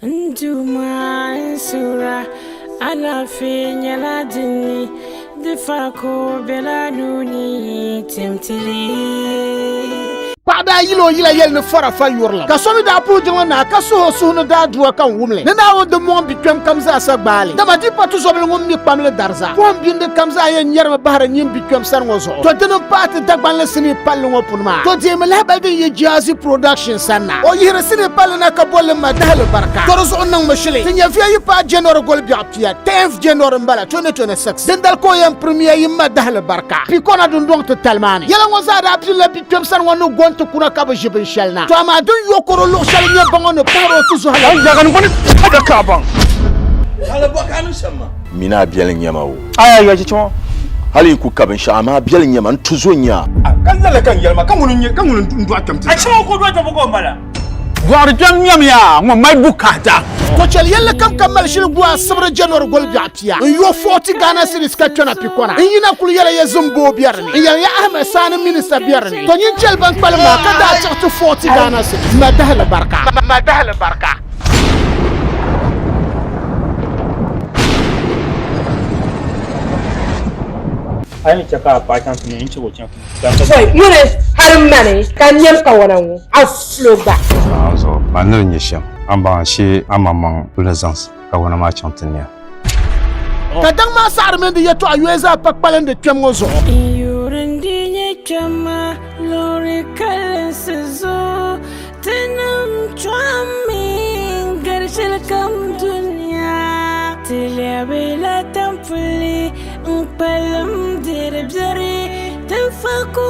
Nduma sura ana finya la dini difako belanuni timtili Pada yilo yila yel ne fara fa yorla ka so mi da pu jonga na ka so no da duwa kan wumle ne na wo de mo bi kwem kamza sa gbali dama di patu so bel ngom mi pamle darza fo binde kamza yen yerma bahara nyim bi kwem san ngozo to de no pat dagban le sini palle ngo punma to de me la ba de ye jazi production sanna o yire sini palle na ka bolle ma dahal barka to so onang mashile tinya fi yi pa jenor gol bi apia tef jenor mbala to ne den dal ko yam premier yi ma dahal barka pi kona dun dong to talmani yela ngo za da apli le bi kwem san ngono gonto kuna kaba jibin shalna to ama dun yokoro lo shalnya bangono paro tuzo hala jagan bani kada kaban hala bakanu sama mina biel nyama wo aya ya chicho hali ku kabin shama biel nyama tuzo nya kan zala kan yalma kamunun ndu atamti a chicho ko do to ko mala gwar jam nyam ya mo mai bukata ko chel yalla kam kamal shil gwa sabra janor gol bi apia yo 40 Ghana cedis ka tona pikona yina kul yalla ya zumbo biyarni ya ahmed sani minister biyarni to nyin chel ban palma ka da chatu 40 Ghana cedis ma dahla barka ai chaka pa chance ne inchi wo chance so you har mane kan yam ka wonan a flow back so manel nyesham amba shi amamang presence ka wana ma chantenia kadang ma sar men de yeto ayueza pakpalen de twemgozo yurendi nyechama lori kalensezo tenam chwami garshil kam dunya tilabela tampuli palam dirbzari tafaku